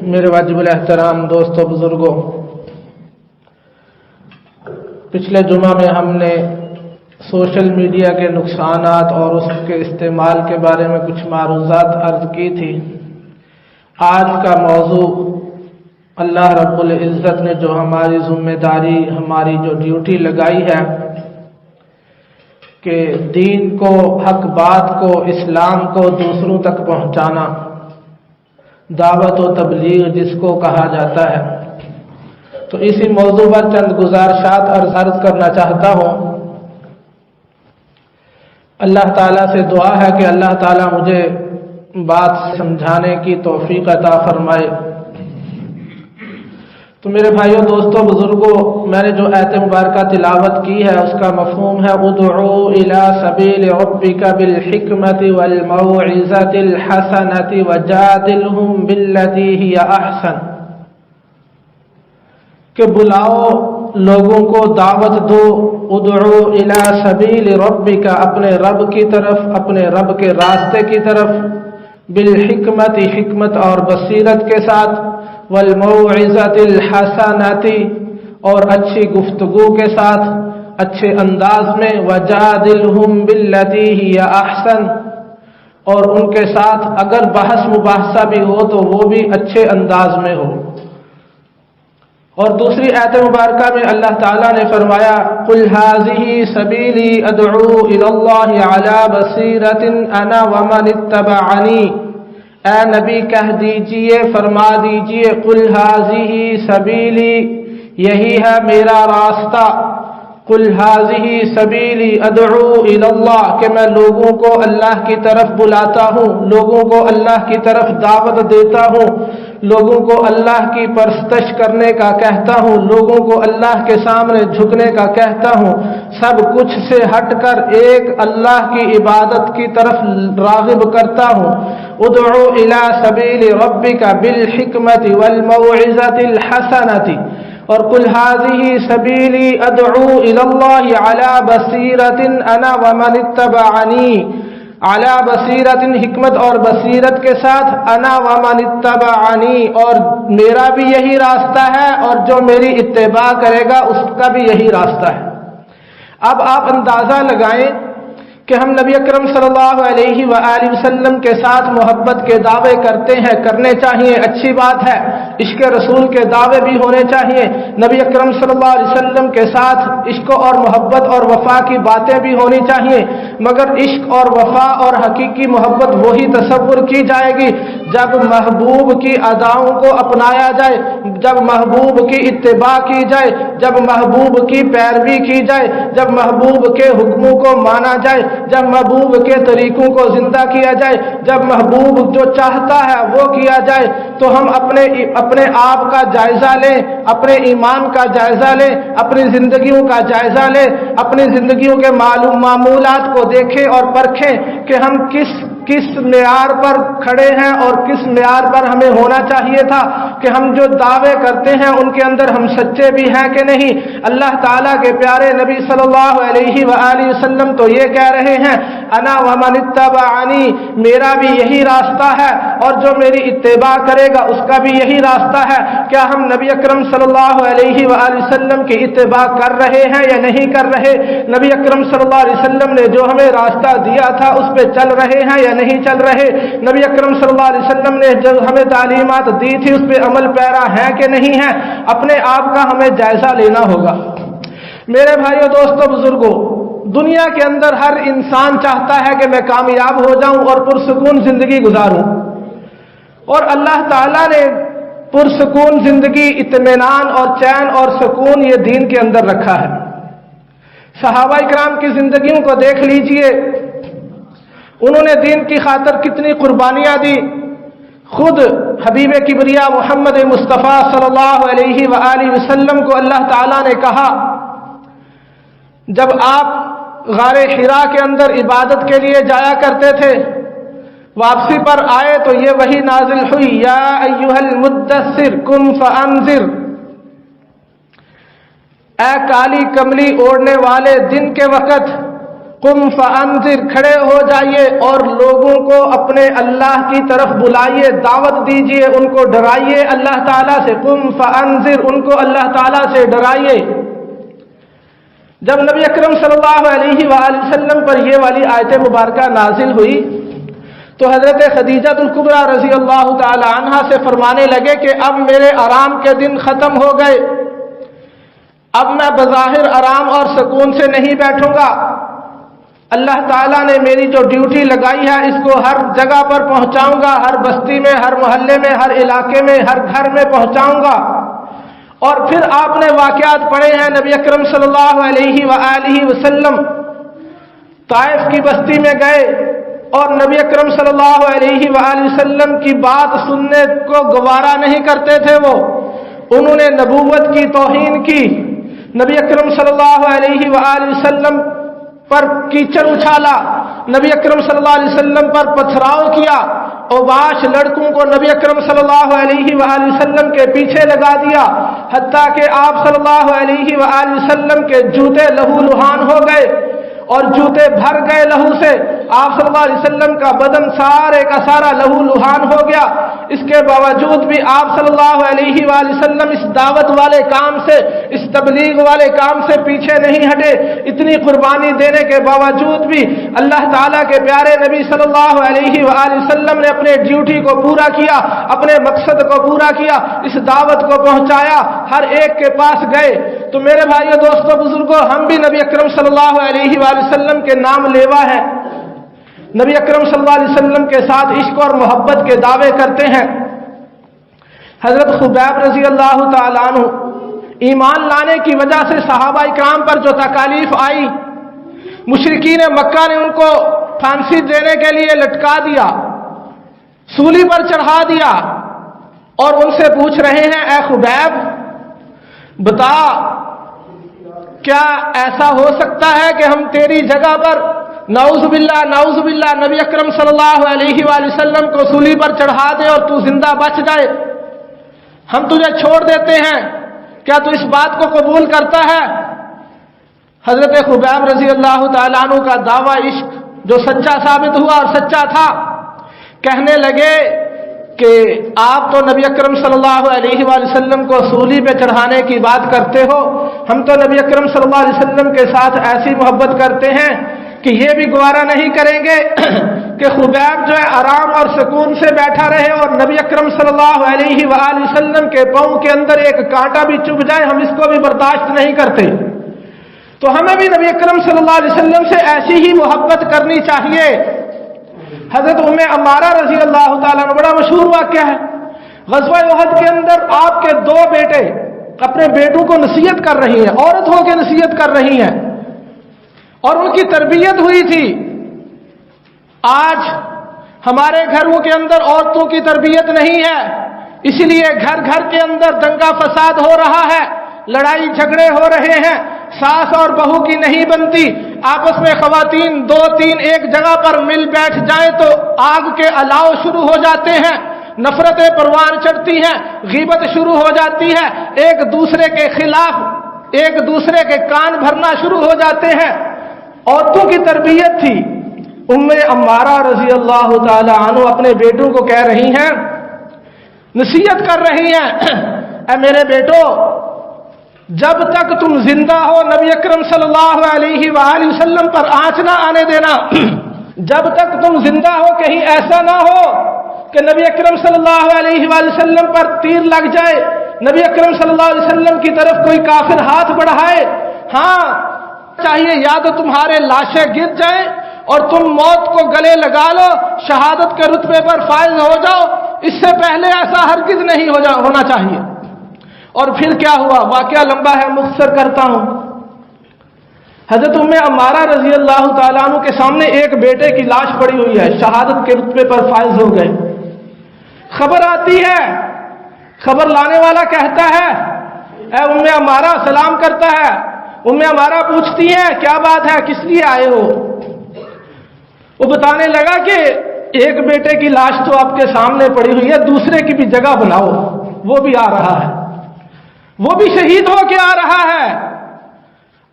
میرے واجب الاحترام دوستوں بزرگوں، پچھلے جمعہ میں ہم نے سوشل میڈیا کے نقصانات اور اس کے استعمال کے بارے میں کچھ معروضات عرض کی تھی۔ آج کا موضوع اللہ رب العزت نے جو ہماری ذمہ داری، ہماری جو ڈیوٹی لگائی ہے کہ دین کو، حق بات کو، اسلام کو دوسروں تک پہنچانا، دعوت و تبلیغ جس کو کہا جاتا ہے، تو اسی موضوع پر چند گزارشات عرض کرنا چاہتا ہوں۔ اللہ تعالیٰ سے دعا ہے کہ اللہ تعالیٰ مجھے بات سمجھانے کی توفیق عطا فرمائے۔ تو میرے بھائیوں، دوستوں، بزرگوں، میں نے جو آیت مبارکہ تلاوت کی ہے اس کا مفہوم ہے ادعو الی سبیل ربک بالحکمت والموعظۃ الحسنۃ وجادلہم باللتی ہی احسن، کہ بلاؤ لوگوں کو، دعوت دو، ادعو الی سبیل ربک، اپنے رب کی طرف، اپنے رب کے راستے کی طرف، بالحکمت، حکمت اور بصیرت کے ساتھ، والموعظۃ الحسنۃ اور اچھی گفتگو کے ساتھ، اچھے انداز میں، وجادلہم باللتی ہی احسن، اور ان کے ساتھ اگر بحث مباحثہ بھی ہو تو وہ بھی اچھے انداز میں ہو۔ اور دوسری آیت مبارکہ میں اللہ تعالیٰ نے فرمایا قل ھذہ سبیلی ادعو الی اللہ علی بصیرۃ انا ومن اتبعنی، اے نبی کہہ دیجئے، فرما دیجئے، قل ھذہ سبیلی، یہی ہے میرا راستہ، قل ھذہ سبیلی ادعو الی اللہ، کہ میں لوگوں کو اللہ کی طرف بلاتا ہوں، لوگوں کو اللہ کی طرف دعوت دیتا ہوں، لوگوں کو اللہ کی پرستش کرنے کا کہتا ہوں، لوگوں کو اللہ کے سامنے جھکنے کا کہتا ہوں، سب کچھ سے ہٹ کر ایک اللہ کی عبادت کی طرف راغب کرتا ہوں۔ ادعو الی سبیل ربک بالحکمت والموعظۃ الحسنۃ، اور قل ھذہ سبیلی ادعو الی اللہ علی بصیرۃ انا ومن اتبعنی، علی بصیرت، حکمت اور بصیرت کے ساتھ، انا ومن اتبعنی، اور میرا بھی یہی راستہ ہے اور جو میری اتباع کرے گا اس کا بھی یہی راستہ ہے۔ اب آپ اندازہ لگائیں کہ ہم نبی اکرم صلی اللہ علیہ وآلہ وسلم کے ساتھ محبت کے دعوے کرتے ہیں، کرنے چاہیے، اچھی بات ہے، عشق رسول کے دعوے بھی ہونے چاہیے، نبی اکرم صلی اللہ علیہ وسلم کے ساتھ عشق اور محبت اور وفا کی باتیں بھی ہونی چاہیے، مگر عشق اور وفا اور حقیقی محبت وہی تصور کی جائے گی جب محبوب کی اداؤں کو اپنایا جائے، جب محبوب کی اتباع کی جائے، جب محبوب کی پیروی کی جائے، جب محبوب کے حکموں کو مانا جائے، جب محبوب کے طریقوں کو زندہ کیا جائے، جب محبوب جو چاہتا ہے وہ کیا جائے، تو ہم اپنے آپ کا جائزہ لیں، اپنے ایمان کا جائزہ لیں، اپنی زندگیوں کا جائزہ لیں، اپنی زندگیوں کے معمولات کو دیکھیں اور پرکھیں کہ ہم کس معیار پر کھڑے ہیں اور کس معیار پر ہمیں ہونا چاہیے تھا، کہ ہم جو دعوے کرتے ہیں ان کے اندر ہم سچے بھی ہیں کہ نہیں۔ اللہ تعالیٰ کے پیارے نبی صلی اللہ علیہ وآلہ وسلم تو یہ کہہ رہے ہیں انا ومن اتبعنی، میرا بھی یہی راستہ ہے اور جو میری اتباع کرے گا اس کا بھی یہی راستہ ہے۔ کیا ہم نبی اکرم صلی اللہ علیہ وآلہ وسلم کی اتباع کر رہے ہیں یا نہیں کر رہے؟ نبی اکرم صلی اللہ علیہ وسلم نے جو ہمیں راستہ دیا تھا اس پہ چل رہے ہیں یا نہیں چل رہے؟ نبی اکرم صلی اللہ علیہ وسلم نے جو ہمیں تعلیمات دی تھی اس پہ عمل پیرا ہے کہ نہیں ہے؟ اپنے آپ کا ہمیں جائزہ لینا ہوگا۔ میرے بھائیو، دوستو، بزرگوں، دنیا کے اندر ہر انسان چاہتا ہے کہ میں کامیاب ہو جاؤں اور پرسکون زندگی گزاروں، اور اللہ تعالیٰ نے پرسکون زندگی، اطمینان اور چین اور سکون یہ دین کے اندر رکھا ہے۔ صحابہ کرام کی زندگیوں کو دیکھ لیجئے، انہوں نے دین کی خاطر کتنی قربانیاں دی۔ خود حبیب کبریا محمد مصطفیٰ صلی اللہ علیہ وآلہ وسلم کو اللہ تعالیٰ نے کہا، جب آپ غار حرا کے اندر عبادت کے لیے جایا کرتے تھے، واپسی پر آئے تو یہ وحی نازل ہوئی، یا ایھا المدثر قم فانذر، اے کالی کملی اوڑھنے والے، دن کے وقت قم فانذر، کھڑے ہو جائیے اور لوگوں کو اپنے اللہ کی طرف بلائیے، دعوت دیجیے، ان کو ڈرائیے اللہ تعالیٰ سے۔ قم فانذر، ان کو اللہ تعالیٰ سے ڈرائیے۔ جب نبی اکرم صلی اللہ علیہ وآلہ وسلم پر یہ والی آیت مبارکہ نازل ہوئی تو حضرت خدیجہ الکبریٰ رضی اللہ تعالی عنہا سے فرمانے لگے کہ اب میرے آرام کے دن ختم ہو گئے، اب میں بظاہر آرام اور سکون سے نہیں بیٹھوں گا، اللہ تعالیٰ نے میری جو ڈیوٹی لگائی ہے اس کو ہر جگہ پر پہنچاؤں گا، ہر بستی میں، ہر محلے میں، ہر علاقے میں، ہر گھر میں پہنچاؤں گا۔ اور پھر آپ نے واقعات پڑھے ہیں، نبی اکرم صلی اللہ علیہ وآلہ وسلم طائف کی بستی میں گئے اور نبی اکرم صلی اللہ علیہ وآلہ وسلم کی بات سننے کو گوارا نہیں کرتے تھے، انہوں نے نبوت کی توہین کی، نبی اکرم صلی اللہ علیہ وآلہ وسلم پر کیچڑ اچھالا، نبی اکرم صلی اللہ علیہ وسلم پر پتھراؤ کیا، اوباش لڑکوں کو نبی اکرم صلی اللہ علیہ وآلہ وسلم کے پیچھے لگا دیا، حتیٰ کہ آپ صلی اللہ علیہ وآلہ وسلم کے جوتے لہو لہان ہو گئے اور جوتے بھر گئے لہو سے، آپ صلی اللہ علیہ وسلم کا بدن سارے کا سارا لہو لہان ہو گیا۔ اس کے باوجود بھی آپ صلی اللہ علیہ وآلہ وسلم اس دعوت والے کام سے، اس تبلیغ والے کام سے پیچھے نہیں ہٹے۔ اتنی قربانی دینے کے باوجود بھی اللہ تعالیٰ کے پیارے نبی صلی اللہ علیہ وآلہ وسلم نے اپنے ڈیوٹی کو پورا کیا، اپنے مقصد کو پورا کیا، اس دعوت کو پہنچایا، ہر ایک کے پاس گئے۔ تو میرے بھائیو، دوستو، بزرگوں، ہم بھی نبی اکرم صلی اللہ علیہ وآلہ وسلم کے نام لیوا ہے، نبی اکرم صلی اللہ علیہ وسلم کے ساتھ عشق اور محبت کے دعوے کرتے ہیں۔ حضرت خبیب رضی اللہ تعالیٰ عنہ ایمان لانے کی وجہ سے صحابہ کرام پر جو تکالیف آئی، مشرکین مکہ نے ان کو پھانسی دینے کے لیے لٹکا دیا، سولی پر چڑھا دیا اور ان سے پوچھ رہے ہیں، اے خبیب بتا، کیا ایسا ہو سکتا ہے کہ ہم تیری جگہ پر نعوذ باللہ نبی اکرم صلی اللہ علیہ وآلہ وسلم کو سولی پر چڑھا دے اور تو زندہ بچ جائے؟ ہم تجھے چھوڑ دیتے ہیں، کیا تو اس بات کو قبول کرتا ہے؟ حضرت خبیب رضی اللہ تعالیٰ عنہ کا دعویٰ عشق جو سچا ثابت ہوا اور سچا تھا، کہنے لگے کہ آپ تو نبی اکرم صلی اللہ علیہ وآلہ وسلم کو سولی پہ چڑھانے کی بات کرتے ہو، ہم تو نبی اکرم صلی اللہ علیہ وسلم کے ساتھ ایسی محبت کرتے ہیں کہ یہ بھی گوارا نہیں کریں گے کہ خبیب جو ہے آرام اور سکون سے بیٹھا رہے اور نبی اکرم صلی اللہ علیہ وآلہ وسلم کے پاؤں کے اندر ایک کانٹا بھی چبھ جائے، ہم اس کو بھی برداشت نہیں کرتے۔ تو ہمیں بھی نبی اکرم صلی اللہ علیہ وسلم سے ایسی ہی محبت کرنی چاہیے۔ حضرت ام عمارہ رضی اللہ تعالیٰ عنہ، بڑا مشہور واقعہ ہے، غزوہ احد کے اندر آپ کے دو بیٹے اپنے بیٹوں کو نصیحت کر رہی ہیں، عورت ہو کے نصیحت کر رہی ہیں اور ان کی تربیت ہوئی تھی۔ آج ہمارے گھروں کے اندر عورتوں کی تربیت نہیں ہے، اس لیے گھر گھر کے اندر دنگا فساد ہو رہا ہے، لڑائی جھگڑے ہو رہے ہیں، ساس اور بہو کی نہیں بنتی، آپس میں خواتین دو تین ایک جگہ پر مل بیٹھ جائیں تو آگ کے الاؤ شروع ہو جاتے ہیں، نفرتیں پروان چڑھتی ہیں، غیبت شروع ہو جاتی ہے، ایک دوسرے کے خلاف ایک دوسرے کے کان بھرنا شروع ہو جاتے ہیں۔ عورتوں کی تربیت تھی۔ ام عمارہ رضی اللہ تعالی عنہ اپنے بیٹوں کو کہہ رہی ہیں، نصیحت کر رہی ہیں، اے میرے بیٹو، جب تک تم زندہ ہو نبی اکرم صلی اللہ علیہ وآلہ وسلم پر آنچ نہ آنے دینا، جب تک تم زندہ ہو کہیں ایسا نہ ہو کہ نبی اکرم صلی اللہ علیہ وآلہ وسلم پر تیر لگ جائے، نبی اکرم صلی اللہ علیہ وسلم کی طرف کوئی کافر ہاتھ بڑھائے، ہاں چاہیے یا تو تمہارے لاشیں گر جائیں اور تم موت کو گلے لگا لو، شہادت کے رتبے پر فائز ہو جاؤ، اس سے پہلے ایسا ہرگز نہیں ہونا چاہیے۔ اور پھر کیا ہوا؟ واقعہ لمبا ہے، مختصر کرتا ہوں۔ حضرت ام عمارہ رضی اللہ تعالیٰ عنہ کے سامنے ایک بیٹے کی لاش پڑی ہوئی ہے، شہادت کے رتبے پر فائز ہو گئے۔ خبر آتی ہے، خبر لانے والا کہتا ہے، اے ام عمارہ، سلام کرتا ہے۔ ام عمارہ پوچھتی ہیں، کیا بات ہے، کس لیے آئے ہو؟ وہ بتانے لگا کہ ایک بیٹے کی لاش تو آپ کے سامنے پڑی ہوئی ہے، دوسرے کی بھی جگہ بناؤ، وہ بھی آ رہا ہے، وہ بھی شہید ہو کے آ رہا ہے۔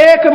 1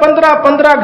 15-15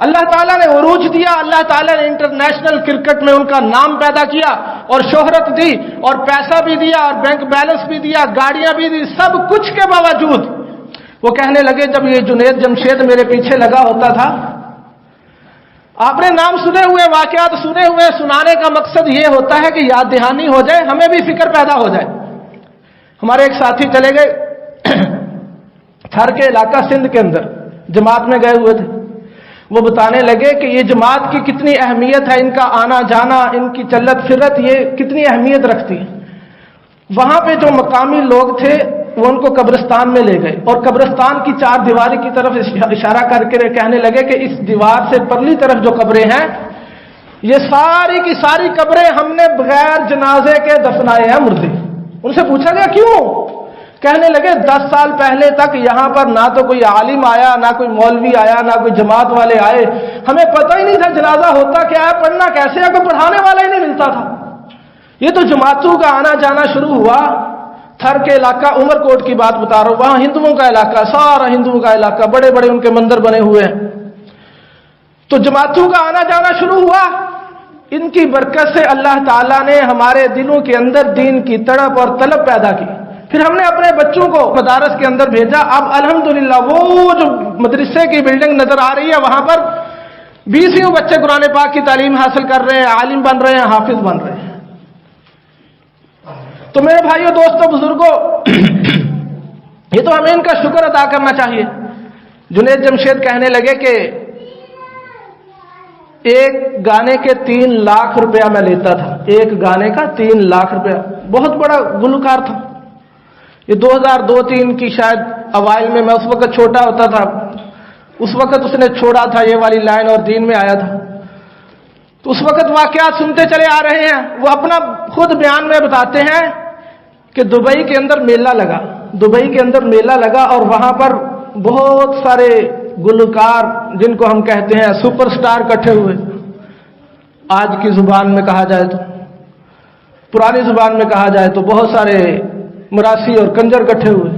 اللہ تعالیٰ نے عروج دیا، اللہ تعالیٰ نے انٹرنیشنل کرکٹ میں ان کا نام پیدا کیا اور شہرت دی اور پیسہ بھی دیا اور بینک بیلنس بھی دیا، گاڑیاں بھی دی، سب کچھ کے باوجود وہ کہنے لگے، جب یہ جنید جمشید میرے پیچھے لگا ہوتا تھا، آپ نے نام سنے ہوئے، واقعات سنے ہوئے، سنانے کا مقصد یہ ہوتا ہے کہ یاد دہانی ہو جائے، ہمیں بھی فکر پیدا ہو جائے۔ ہمارے ایک ساتھی چلے گئے تھر کے علاقہ سندھ کے اندر، جماعت میں گئے ہوئے تھے، وہ بتانے لگے کہ یہ جماعت کی کتنی اہمیت ہے، ان کا آنا جانا، ان کی چلت پھرت، یہ کتنی اہمیت رکھتی ہے۔ وہاں پہ جو مقامی لوگ تھے وہ ان کو قبرستان میں لے گئے اور قبرستان کی چار دیواری کی طرف اشارہ کر کے کہنے لگے کہ اس دیوار سے پرلی طرف جو قبریں ہیں، یہ ساری کی ساری قبریں ہم نے بغیر جنازے کے دفنائے ہیں مردے۔ ان سے پوچھا گیا کیوں؟ کہنے لگے 10 سال پہلے تک یہاں پر نہ تو کوئی عالم آیا، نہ کوئی مولوی آیا، نہ کوئی جماعت والے آئے، ہمیں پتہ ہی نہیں تھا جنازہ ہوتا کیا ہے، پڑھنا کیسے ہے، کوئی پڑھانے والا ہی نہیں ملتا تھا۔ یہ تو جماعتوں کا آنا جانا شروع ہوا۔ تھر کے علاقہ عمر کوٹ کی بات بتا رہا ہوں، وہاں ہندوؤں کا علاقہ، سارا ہندوؤں کا علاقہ، بڑے بڑے ان کے مندر بنے ہوئے ہیں، تو جماعتوں کا آنا جانا شروع ہوا۔ ان کی برکت سے اللہ تعالیٰ نے ہمارے دلوں کے اندر دین کی تڑپ اور طلب پیدا کی۔ پھر ہم نے اپنے بچوں کو مدارس کے اندر بھیجا۔ اب الحمدللہ وہ جو مدرسے کی بلڈنگ نظر آ رہی ہے، وہاں پر 20 بچے قرآن پاک کی تعلیم حاصل کر رہے ہیں، عالم بن رہے ہیں، حافظ بن رہے ہیں۔ تو میرے بھائیوں، دوستوں، بزرگوں، یہ تو ہمیں ان کا شکر ادا کرنا چاہیے۔ جنید جمشید کہنے لگے کہ ایک گانے کے 3 لاکھ روپیہ میں لیتا تھا، ایک گانے کا 3 لاکھ روپیہ، بہت بڑا گلوکار تھا۔ یہ 2002-03 کی شاید اوائل میں اس وقت چھوٹا ہوتا تھا، اس وقت اس نے چھوڑا تھا یہ والی لائن اور دین میں آیا تھا۔ تو اس وقت واقعات سنتے چلے آ رہے ہیں۔ وہ اپنا خود بیان میں بتاتے ہیں کہ دبئی کے اندر میلہ لگا، دبئی کے اندر میلہ لگا اور وہاں پر بہت سارے گلوکار، جن کو ہم کہتے ہیں سپر سٹار، اکٹھے ہوئے۔ آج کی زبان میں کہا جائے تو، پرانی زبان میں کہا جائے تو بہت سارے مراسی اور کنجر اکٹھے ہوئے۔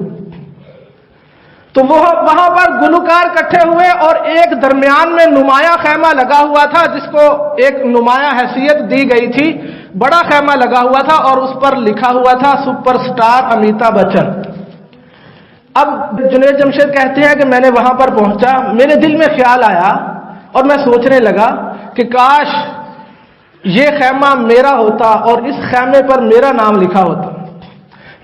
تو وہ وہاں پر گلوکار اکٹھے ہوئے اور ایک درمیان میں نمایاں خیمہ لگا ہوا تھا، جس کو ایک نمایاں حیثیت دی گئی تھی، بڑا خیمہ لگا ہوا تھا اور اس پر لکھا ہوا تھا سپر سٹار امیتابھ بچن۔ اب جنید جمشید کہتے ہیں کہ میں نے وہاں پر پہنچا، میرے دل میں خیال آیا اور میں سوچنے لگا کہ کاش یہ خیمہ میرا ہوتا اور اس خیمے پر میرا نام لکھا ہوتا۔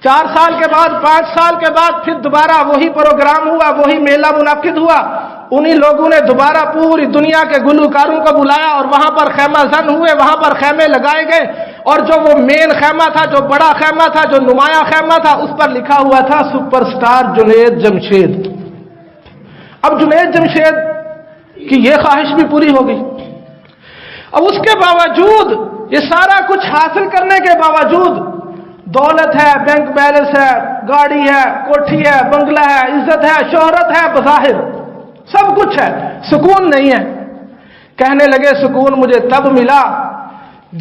4 سال کے بعد، 5 سال کے بعد پھر دوبارہ وہی پروگرام ہوا، وہی میلہ منعقد ہوا۔ انہی لوگوں نے دوبارہ پوری دنیا کے گلوکاروں کو بلایا اور وہاں پر خیمہ زن ہوئے، وہاں پر خیمے لگائے گئے، اور جو وہ مین خیمہ تھا، جو بڑا خیمہ تھا، جو نمایاں خیمہ تھا، اس پر لکھا ہوا تھا سپر سٹار جنید جمشید۔ اب جنید جمشید کی یہ خواہش بھی پوری ہو گئی۔ اب اس کے باوجود، یہ سارا کچھ حاصل کرنے کے باوجود، دولت ہے، بینک بیلنس ہے، گاڑی ہے، کوٹھی ہے، بنگلہ ہے، عزت ہے، شہرت ہے، بظاہر سب کچھ ہے، سکون نہیں ہے۔ کہنے لگے سکون مجھے تب ملا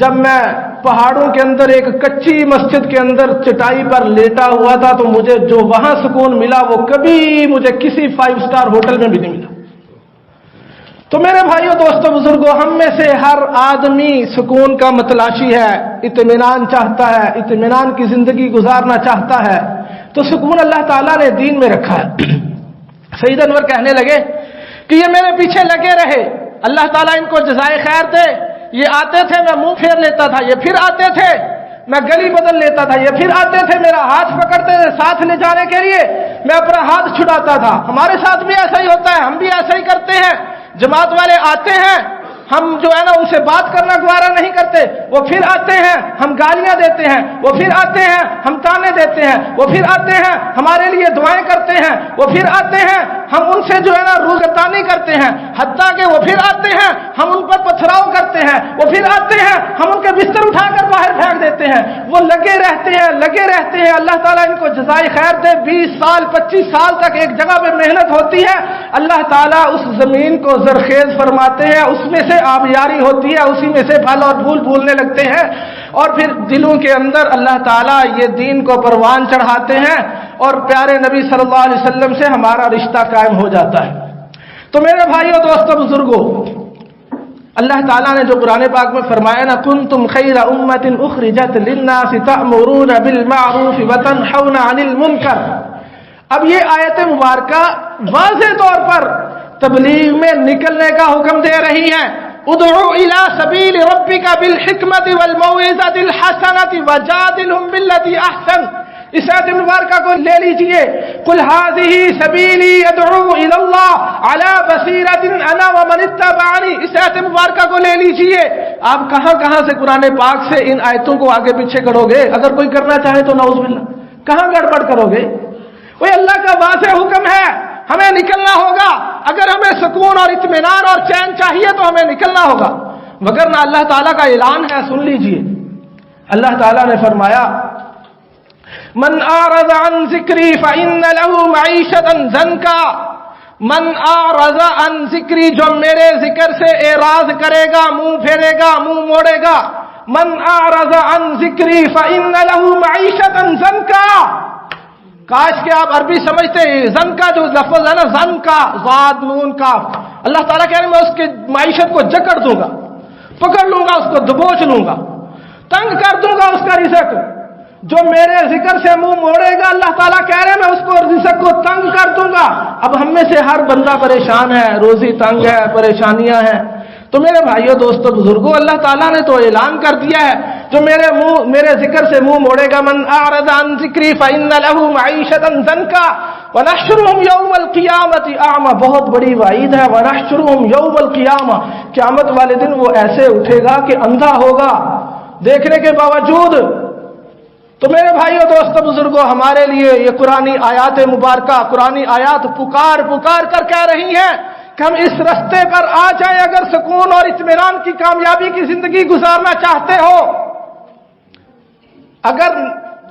جب میں پہاڑوں کے اندر ایک کچی مسجد کے اندر چٹائی پر لیٹا ہوا تھا، تو مجھے جو وہاں سکون ملا وہ کبھی مجھے کسی 5 سٹار ہوٹل میں بھی نہیں ملا۔ تو میرے بھائیوں، دوستوں، بزرگوں، ہم میں سے ہر آدمی سکون کا متلاشی ہے، اطمینان چاہتا ہے، اطمینان کی زندگی گزارنا چاہتا ہے۔ تو سکون اللہ تعالیٰ نے دین میں رکھا ہے۔ سید انور کہنے لگے کہ یہ میرے پیچھے لگے رہے، اللہ تعالیٰ ان کو جزائے خیر دے۔ یہ آتے تھے، میں منہ پھیر لیتا تھا، یہ پھر آتے تھے، میں گلی بدل لیتا تھا، یہ پھر آتے تھے، میرا ہاتھ پکڑتے تھے ساتھ لے جانے کے لیے، میں اپنا ہاتھ چھڑاتا تھا۔ ہمارے ساتھ بھی ایسا ہی ہوتا ہے، ہم بھی ایسا ہی کرتے ہیں۔ جماعت والے آتے ہیں، ہم جو ہے نا ان سے بات کرنا گوارا نہیں کرتے، وہ پھر آتے ہیں، ہم گالیاں دیتے ہیں، وہ پھر آتے ہیں، ہم تانے دیتے ہیں، وہ پھر آتے ہیں، ہمارے لیے دعائیں کرتے ہیں، وہ پھر آتے ہیں، ہم ان سے جو ہے نا روزگردانی کرتے ہیں، حتیٰ کہ وہ پھر آتے ہیں، ہم ان پر پتھراؤ کرتے ہیں، وہ پھر آتے ہیں، ہم ان کے بستر اٹھا کر باہر پھینک دیتے ہیں۔ وہ لگے رہتے ہیں، لگے رہتے ہیں۔ اللہ تعالیٰ ان کو جزائے خیر دے۔ 20 سال 25 سال تک ایک جگہ پہ محنت ہوتی ہے، اللہ تعالیٰ اس زمین کو زرخیز فرماتے ہیں، اس میں سے آبیاری ہوتی ہے، اسی میں سے پھل اور پھول پھولنے لگتے ہیں، اور پھر دلوں کے اندر اللہ تعالیٰ یہ دین کو پروان چڑھاتے ہیں اور پیارے نبی صلی اللہ علیہ وسلم سے ہمارا رشتہ قائم ہو جاتا ہے۔ تو تو میرے بھائیوں دوستوں بزرگوں، اللہ تعالیٰ نے جو قرآن پاک میں فرمایا نا کنتم خیر امت اخرجت للناس تأمرون بالمعروف وتنہون عن المنکر، اب یہ آیت مبارکہ واضح طور پر تبلیغ میں نکلنے کا حکم دے رہی ہے۔ ادعو الی سبیل ربک بالحکمت والموعظۃ الحسنۃ وجادلہم باللتی احسن، اس آیت مبارکہ کو لے لیجئے، قل هذه سبیلی ادعو الی اللہ علی بصیرۃ انا ومن اتبعنی، اس آیت مبارکہ کو لے لیجئے۔ آپ کہاں کہاں سے قرآن پاک سے ان آیتوں کو آگے پیچھے کرو گے؟ اگر کوئی کرنا چاہے تو نعوذ باللہ، کہاں گڑبڑ کرو گے؟ وہ اللہ کا واضح حکم ہے، ہمیں نکلنا ہوگا۔ اگر ہمیں سکون اور اطمینان اور چین چاہیے تو ہمیں نکلنا ہوگا، مگر نہ اللہ تعالیٰ کا اعلان ہے، سن لیجئے۔ اللہ تعالیٰ نے فرمایا من اعرض عن ذکری فإن له معیشۃ ضنکا، من اعرض عن ذکری، جو میرے ذکر سے اعراض کرے گا، منہ پھیرے گا، منہ موڑے گا، من اعرض عن ذکری فإن له معیشۃ ضنکا، کاش کہ آپ عربی سمجھتے ہیں، زن کا جو لفظ ہے نا، زن کا، ضاد نون کاف، اللہ تعالیٰ کہہ رہے ہیں میں اس کی معیشت کو جکڑ دوں گا، پکڑ لوں گا، اس کو دبوچ لوں گا، تنگ کر دوں گا اس کا رزق۔ جو میرے ذکر سے منہ موڑے گا، اللہ تعالیٰ کہہ رہے ہیں میں اس کو رزق کو تنگ کر دوں گا۔ اب ہم میں سے ہر بندہ پریشان ہے، روزی تنگ ہے، پریشانیاں ہیں، تو میرے بھائیوں دوستوں بزرگوں، اللہ تعالیٰ نے تو اعلان کر دیا ہے جو میرے ذکر سے منہ موڑے گا، من اعرض عن ذکری فإن له معیشۃ ضنکا ونحشرهم یوم القیامۃ اعمی، بہت بڑی وعید ہے، ونحشرهم یوم القیامہ، قیامت والے دن وہ ایسے اٹھے گا کہ اندھا ہوگا دیکھنے کے باوجود۔ تو میرے بھائیوں دوستوں بزرگوں، ہمارے لیے یہ قرآنی آیات مبارکہ، قرآنی آیات پکار پکار کر کہہ رہی ہیں کہ ہم اس رستے پر آ جائیں۔ اگر سکون اور اطمینان کی کامیابی کی زندگی گزارنا چاہتے ہو، اگر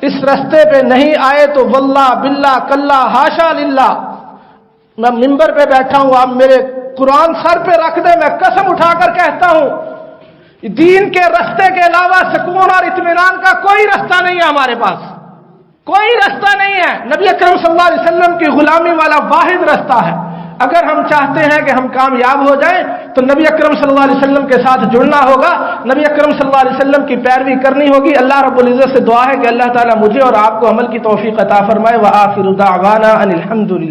اس رستے پہ نہیں آئے تو واللہ باللہ کلہ حاشا للہ، میں منبر پہ بیٹھا ہوں، آپ میرے قرآن سر پہ رکھ دیں، میں قسم اٹھا کر کہتا ہوں دین کے رستے کے علاوہ سکون اور اطمینان کا کوئی رستہ نہیں ہے، ہمارے پاس کوئی رستہ نہیں ہے۔ نبی اکرم صلی اللہ علیہ وسلم کی غلامی والا واحد رستہ ہے۔ اگر ہم چاہتے ہیں کہ ہم کامیاب ہو جائیں تو نبی اکرم صلی اللہ علیہ وسلم کے ساتھ جڑنا ہوگا، نبی اکرم صلی اللہ علیہ وسلم کی پیروی کرنی ہوگی۔ اللہ رب العزت سے دعا ہے کہ اللہ تعالیٰ مجھے اور آپ کو عمل کی توفیق عطا فرمائے۔ وآخر دعوانا ان الحمد للہ۔